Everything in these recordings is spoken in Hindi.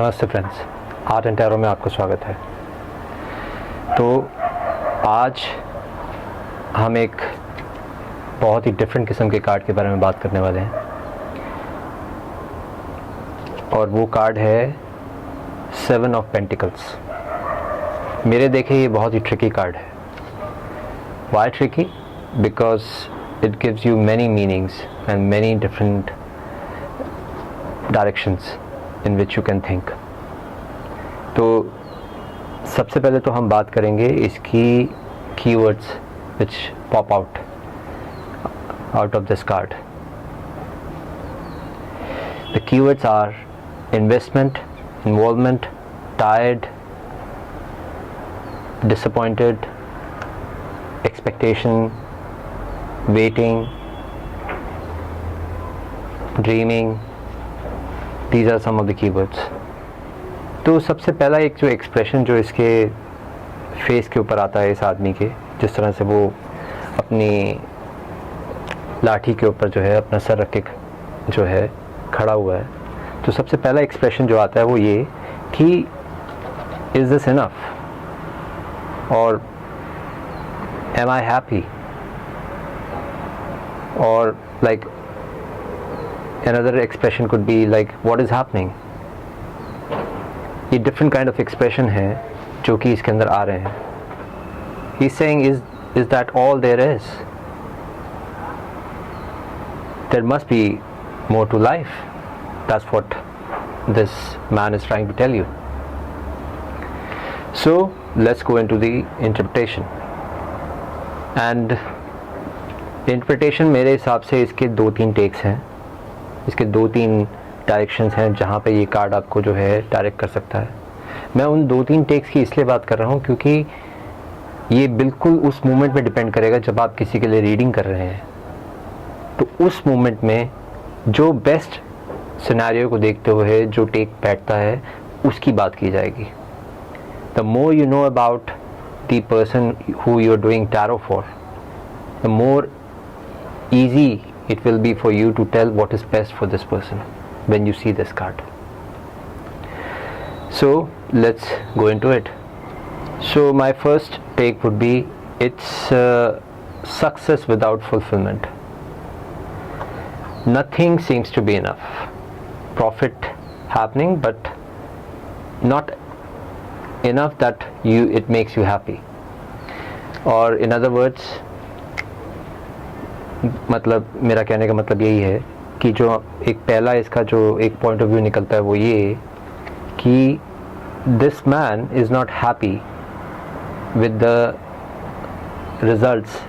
नमस्ते फ्रेंड्स, आर्ट एंड टैरो में आपका स्वागत है। तो आज हम एक बहुत ही डिफरेंट किस्म के कार्ड के बारे में बात करने वाले हैं और वो कार्ड है 7 ऑफ पेंटिकल्स। मेरे देखे ये बहुत ही ट्रिकी कार्ड है। Why tricky? Because it gives you many meanings and many different directions in which you can think। तो सबसे पहले तो हम बात करेंगे इसकी keywords which pop out of this card। The keywords are investment, involvement, tired, disappointed, expectation, waiting, dreaming। These are some of the keywords। तो सबसे पहला एक जो एक्सप्रेशन जो इसके फेस के ऊपर आता है इस आदमी के, जिस तरह से वो अपनी लाठी के ऊपर जो है अपना सर रख के जो है खड़ा हुआ है, तो सबसे पहला एक्सप्रेशन जो आता है वो ये कि इज़ दिस इनफ और एम आई हैप्पी और like another expression could be like what is happening। ये different kind of expression है जो कि इसके अंदर आ रहे हैं। He's saying is that all there is? There must be more to life। That's what this man is trying to tell you। So let's go into the interpretation। And interpretation मेरे हिसाब से इसके 2-3 टेक्स हैं, इसके 2-3 डायरेक्शंस हैं जहाँ पे ये कार्ड आपको जो है डायरेक्ट कर सकता है। मैं उन 2-3 टेक्स की इसलिए बात कर रहा हूँ क्योंकि ये बिल्कुल उस मोमेंट पे डिपेंड करेगा जब आप किसी के लिए रीडिंग कर रहे हैं। तो उस मोमेंट में जो बेस्ट सिनेरियो को देखते हुए जो टेक बैठता है उसकी बात की जाएगी। The more you know about the person who you are doing tarot for, the more easy it will be for you to tell what is best for this person when you see this card। So let's go into it। So my first take would be it's success without fulfillment। Nothing seems to be enough। Profit happening but not enough that it makes you happy। Or in other words, मतलब मेरा कहने का मतलब यही है कि जो एक पहला इसका जो एक पॉइंट ऑफ व्यू निकलता है वो ये कि this man is not happy with the results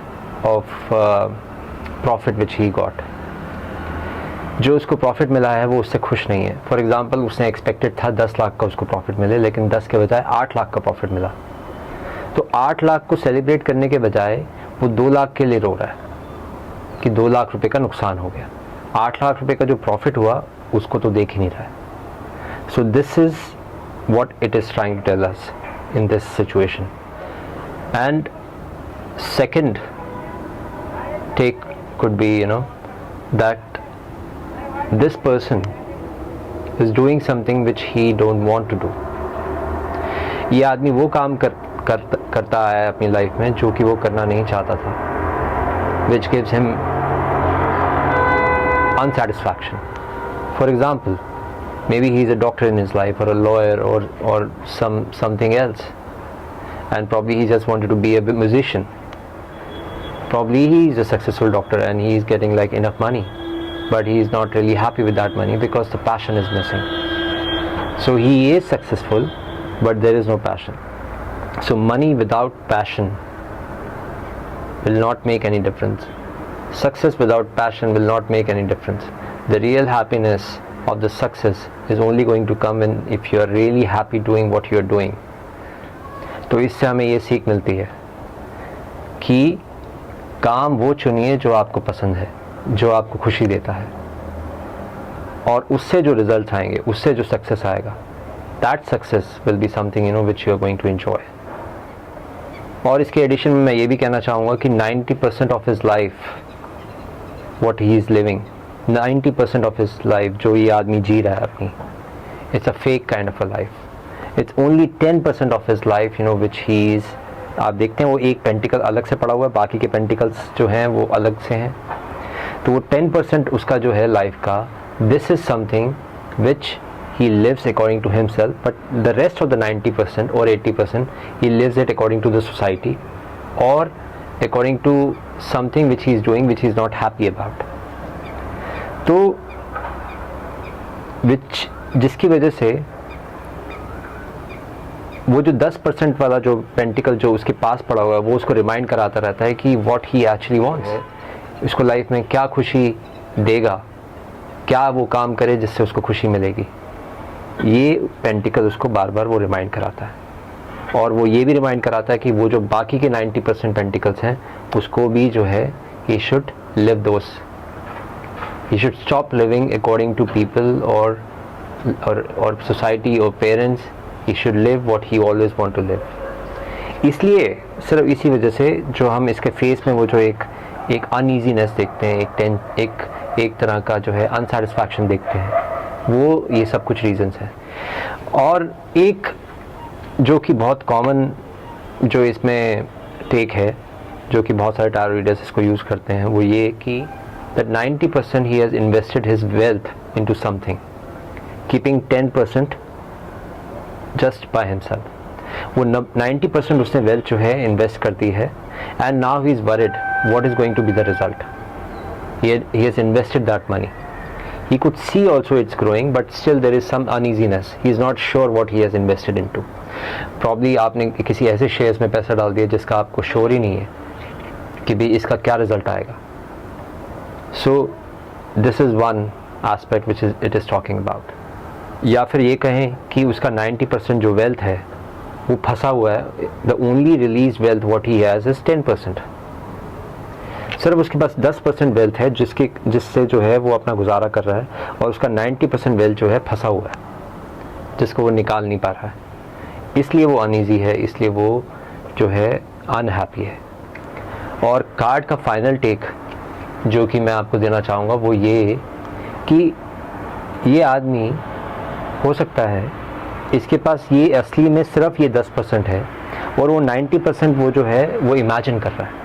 of profit which he got. जो उसको प्रॉफिट मिला है वो उससे खुश नहीं है। फॉर एग्जांपल उसने एक्सपेक्टेड था 10 लाख का उसको प्रॉफिट मिले, लेकिन 10 के बजाय 8 लाख का प्रॉफिट मिला। तो 8 लाख को सेलिब्रेट करने के बजाय वो 2 लाख के लिए रो रहा है कि 2 लाख रुपए का नुकसान हो गया। 8 लाख रुपए का जो प्रॉफिट हुआ उसको तो देख ही नहीं रहा है। So this is what it is trying to tell us in this situation. And second take could be that this person is doing something which he don't want to do. ये आदमी वो काम करता है अपनी लाइफ में जो कि वो करना नहीं चाहता था, which gives him unsatisfaction। For example, maybe he is a doctor in his life or a lawyer or something else, and probably he just wanted to be a musician। Probably he is a successful doctor and he is getting like enough money, but he is not really happy with that money because the passion is missing। So he is successful but there is no passion। So money without passion will not make any difference। Success without passion will not make any difference। The real happiness of the success is only going to come in if you are really happy doing what you are doing। तो इससे हमें ये सीख मिलती है कि काम वो चुनिए जो आपको पसंद है, जो आपको खुशी देता है, और उससे जो रिजल्ट आएंगे, उससे जो सक्सेस आएगा, that success will be something which you are going to enjoy। और इसके एडिशन में मैं ये भी कहना चाहूँगा कि 90% of his life what he is living, 90% of his life जो ये आदमी जी रहा है अपनी, it's a fake kind of a life. It's only 10% of his life, you know, which he is, आप देखते हैं वो एक पेंटिकल अलग से पड़ा हुआ है, बाकी के पेंटिकल्स जो हैं वो अलग से हैं, तो वो 10% उसका जो है लाइफ का, this is something which he lives according to himself, but the rest of the 90% or 80% he lives it according to the society or according to something which he is doing which he is not happy about. तो which जिसकी वजह से वो जो 10% वाला जो पेंटिकल जो उसके पास पड़ा हुआ है वो उसको रिमाइंड कराता रहता है कि what he actually wants, उसको लाइफ में क्या खुशी देगा, क्या वो काम करे जिससे उसको खुशी मिलेगी, ये पेंटिकल उसको बार बार वो रिमाइंड कराता है। और वो ये भी रिमाइंड कराता है कि वो जो बाकी के 90% पेंटिकल्स हैं उसको भी जो है he should live those, he should stop living according to people or society or parents, he should live what he always want to live. इसलिए सिर्फ इसी वजह से जो हम इसके फेस में वो जो एक अनईजीनेस देखते हैं, एक तरह का जो है अनसेटिस्फैक्शन देखते हैं, वो ये सब कुछ रीजंस हैं। और एक जो कि बहुत कॉमन जो इसमें टेक है, जो कि बहुत सारे टारो रीडर्स इसको यूज़ करते हैं, वो ये कि that 90% he has invested his wealth into something, keeping 10% just by himself. वो 90% उसने वेल्थ जो है इन्वेस्ट कर दी है, and now he is worried what is going to be the result. He has invested that money. He could see also it's growing, but still there is some uneasiness. He is not sure what he has invested into. Probably आपने किसी ऐसे शेयर्स में पैसा डाल दिया जिसका आपको श्योर ही नहीं है कि भी इसका क्या रिजल्ट आएगा. So this is one aspect which it is talking about. या फिर ये कहें कि उसका 90% जो वेल्थ है वो फंसा हुआ है. The only released wealth what he has is 10%. सिर्फ उसके पास 10% वेल्थ है जिससे जो है वो अपना गुजारा कर रहा है, और उसका 90% वेल्थ जो है फंसा हुआ है जिसको वो निकाल नहीं पा रहा है. इसलिए वो अनईजी है, इसलिए वो जो है अनहैप्पी है. और कार्ड का फाइनल टेक जो कि मैं आपको देना चाहूँगा वो ये कि ये आदमी हो सकता है इसके पास ये असली में सिर्फ ये 10% है और वो 90% वो जो है वो इमेजिन कर रहा है.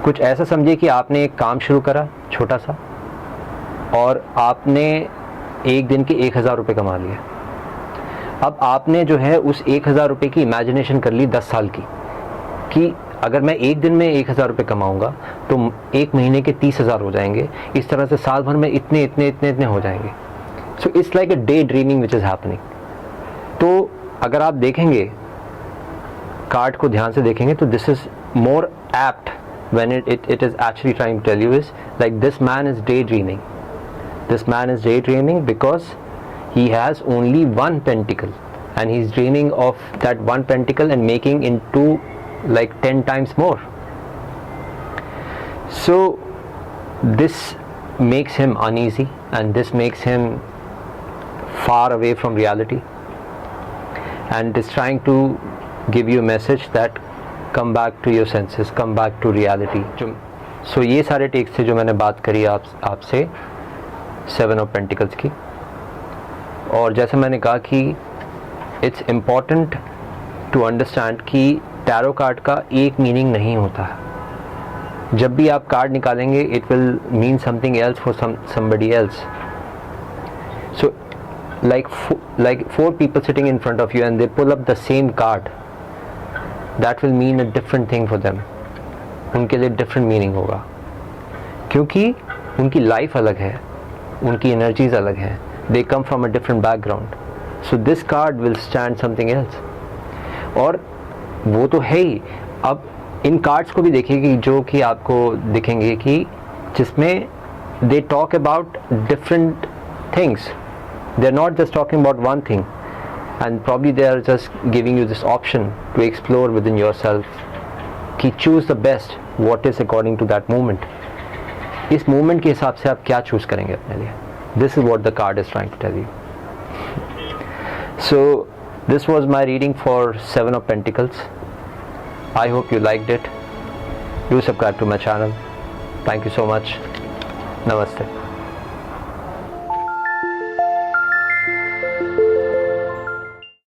कुछ ऐसा समझिए कि आपने एक काम शुरू करा छोटा सा और आपने एक दिन के 1000 रुपये कमा लिए. अब आपने जो है उस 1000 रुपये की इमेजिनेशन कर ली 10 साल की कि अगर मैं एक दिन में 1000 रुपये कमाऊंगा तो एक महीने के 30,000 हो जाएंगे, इस तरह से साल भर में इतने इतने इतने इतने हो जाएंगे. So it's like a day dreaming which is happening. तो अगर आप देखेंगे कार्ड को ध्यान से देखेंगे तो this is more apt when it is actually trying to tell you is like this man is daydreaming. This man is daydreaming because he has only one pentacle and he's dreaming of that one pentacle and making into like 10 times more. So this makes him uneasy and this makes him far away from reality, and it is trying to give you a message that come back to your senses, come back to reality. So ये सारे टेक्स थे जो मैंने बात करी आपसे 7 of Pentacles की. और जैसे मैंने कहा कि इट्स इम्पॉर्टेंट टू अंडरस्टैंड कि टैरो कार्ड का एक मीनिंग नहीं होता. जब भी आप कार्ड निकालेंगे it will mean something else for somebody else. So like 4 people sitting in front of you and they pull up the same card, that will mean a different thing for them. उनके लिए different meaning होगा क्योंकि उनकी लाइफ अलग है, उनकी एनर्जीज अलग हैं. they come from a different background. So this card will stand something else. और वो तो है ही. अब इन कार्ड्स को भी देखिए कि जो कि आपको दिखेंगे कि जिसमें they talk about different things. They're not just talking about one thing. And probably they are just giving you this option to explore within yourself कि choose the best what is according to that moment. इस moment के हिसाब से आप क्या choose करेंगे अपने लिए. This is what the card is trying to tell you. So this was my reading for 7 of Pentacles. I hope you liked it. Do subscribe to my channel. Thank you so much. Namaste.